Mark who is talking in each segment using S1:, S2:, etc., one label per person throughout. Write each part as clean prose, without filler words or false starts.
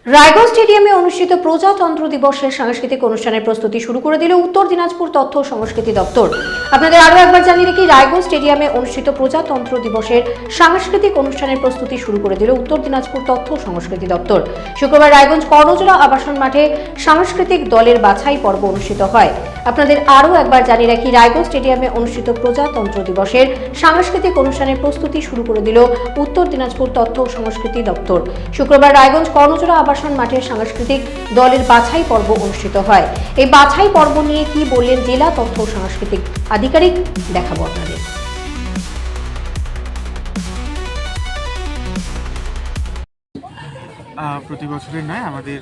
S1: রায়গঞ্জ স্টেডিয়ামে অনুষ্ঠিত প্রজাতন্ত্র দিবসের সাংস্কৃতিক অনুষ্ঠানের প্রস্তুতি শুরু করে দিল উত্তর দিনাজপুর তথ্য ও সংস্কৃতি দপ্তর। আপনাদের আরও একবার জানিয়ে রাখি, রায়গঞ্জ স্টেডিয়ামে অনুষ্ঠিত প্রজাতন্ত্র দিবসের সাংস্কৃতিক অনুষ্ঠানের প্রস্তুতি শুরু করে দিল উত্তর দিনাজপুর তথ্য ও সংস্কৃতি দপ্তর। শুক্রবার রায়গঞ্জ কর্ণজোড়া আবাসন মাঠে সাংস্কৃতিক দলের বাছাই পর্ব অনুষ্ঠিত হয়। আপনাদের আরও একবার জানিয়ে রাখি, রায়গঞ্জ স্টেডিয়ামে অনুষ্ঠিত প্রজাতন্ত্র দিবসের সাংস্কৃতিক অনুষ্ঠানের প্রস্তুতি শুরু করে দিল উত্তর দিনাজপুর তথ্য ও সংস্কৃতি দপ্তর। শুক্রবার রায়গঞ্জ কর্ণজোড়া আবাসন মাঠে সাংস্কৃতিক দলের বাছাই পর্ব অনুষ্ঠিত হয়। এই বাছাই পর্ব নিয়ে কি বললেন জেলা তথ্য ও সাংস্কৃতিক আধিকারিক, দেখাবো আপনাদের।
S2: প্রতি বছরের নয়, আমাদের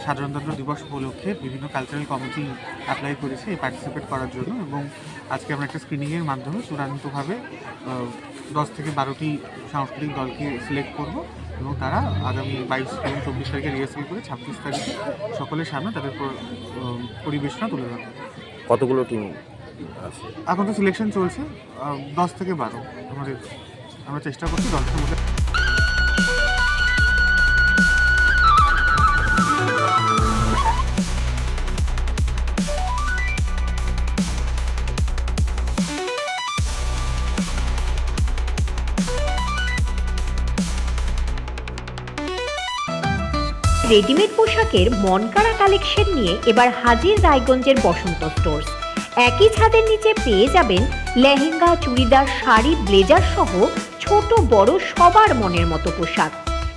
S2: সাধারণতন্ত্র দিবস উপলক্ষে বিভিন্ন কালচারাল কমিটি অ্যাপ্লাই করেছে এই পার্টিসিপেট করার জন্য, এবং আজকে আমরা একটা স্ক্রিনিংয়ের মাধ্যমে চূড়ান্তভাবে 10 থেকে 12টি সাংস্কৃতিক দলকে সিলেক্ট করব, এবং তারা আগামী 22 এবং 24 তারিখে রিহার্সাল করে 26 তারিখে সকলের সামনে তাদের পরিবেশনা তুলে ধরবে।
S3: কতগুলো টিম আছে
S2: এখন তো সিলেকশন চলছে, 10 থেকে 12 আমরা চেষ্টা করছি 10টার মধ্যে।
S4: রেডিমেড পোশাকের মনকাড়া কালেকশন নিয়ে এবার হাজির রায়গঞ্জের বসন্ত স্টোর্স। একই ছাদের নিচে পেয়ে যাবেন লেহেঙ্গা, চুড়িদার, শাড়ি, ব্লেজার সহ ছোট বড় সবার মনের মতো পোশাক।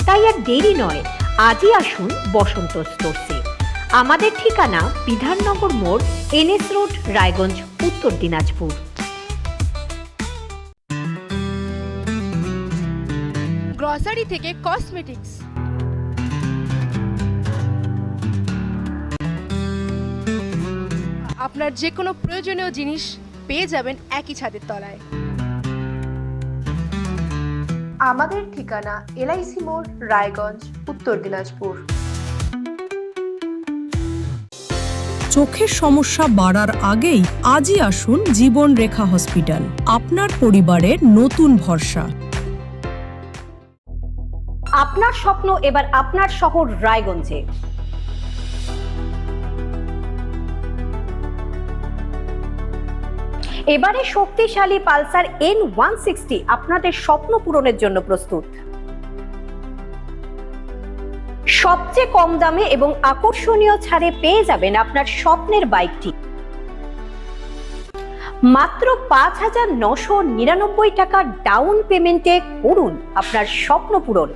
S4: তাই আর দেরি নয়, আজই আসুন বসন্ত স্টোর্সে। আমাদের ঠিকানা বিধাননগর মোড়, NS রোড, রায়গঞ্জ, উত্তর দিনাজপুর।
S5: গ্রসারি থেকে কসমেটিক্স, আপনার যে কোনো প্রয়োজনীয় জিনিস পেয়ে যাবেন একই ছাদের তলায়। আমাদের ঠিকানা LIC মোড়, রায়গঞ্জ, উত্তর দিনাজপুর।
S6: চোখের সমস্যা বাড়ার আগেই আজই আসুন জীবন রেখা হসপিটাল, আপনার পরিবারের নতুন ভরসা।
S1: আপনার স্বপ্ন এবার আপনার শহর রায়গঞ্জে। এবারে শক্তিশালী পালসার N160 আপনাদের স্বপ্ন পূরণের জন্য প্রস্তুত। সবচেয়ে কম দামে এবং আকর্ষণীয় ছাড়ে পেয়ে যাবেন আপনার স্বপ্নের বাইকটি। মাত্র 5,999 টাকা ডাউন পেমেন্টে করুন আপনার স্বপ্ন পূরণ।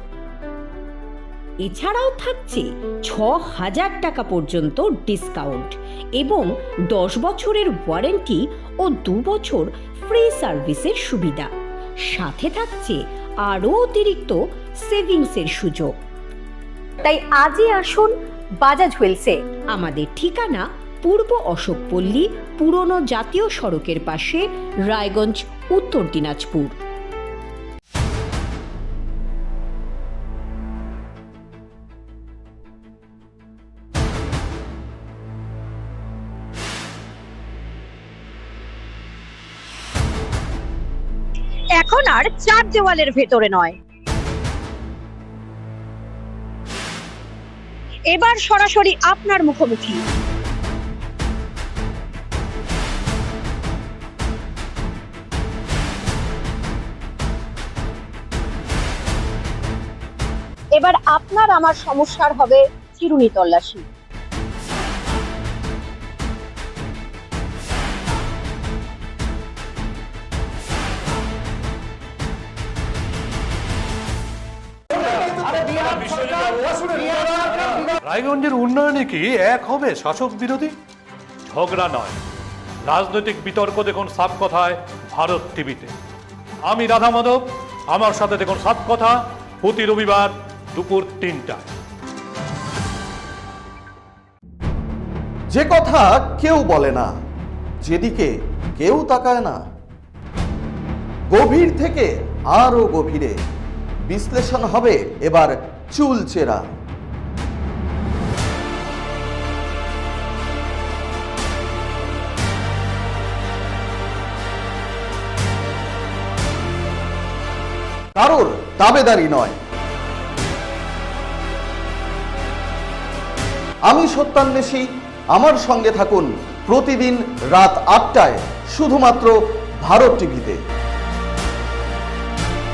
S4: এছাড়াও থাকছে 6,000 টাকা পর্যন্ত ডিসকাউন্ট এবং 10 বছরের ওয়ারেন্টি ও 2 বছর ফ্রি সার্ভিসের সুবিধা। সাথে থাকছে আরও অতিরিক্ত সেভিংসের সুযোগ।
S1: তাই আজই আসুন বাজাজ হুইলসে।
S4: আমাদের ঠিকানা পূর্ব অশোকপল্লী, পুরনো জাতীয় সড়কের পাশে, রায়গঞ্জ, উত্তর দিনাজপুর।
S1: এখন আর চার দেওয়ালের ভেতরে নয়, এবার সরাসরি আপনার মুখোমুখি। এবার আপনার আমার সমস্যার হবে চিরুনি তল্লাশি।
S7: রায়গঞ্জের উন্নয়নে কি এক হবে শাসক বিরোধী? ঝগড়া নয়, রাজনৈতিক বিতর্ক দেখুন সাপ কথায় ভারত টিভিতে। আমি রাধা মাধব, আমার সাথে দেখুন সাপ কথা প্রতি রবিবার দুপুর 3টায়।
S8: যে কথা কেউ বলে না, যেদিকে কেউ তাকায় না, গভীর থেকে আরো গভীরে বিশ্লেষণ হবে এবার চুলচেরা। কারোর দাবেদারি নয়, আমি সত্যান্বেষী। আমার সঙ্গে থাকুন প্রতিদিন রাত ৮টায় শুধুমাত্র ভারত টিভিতে।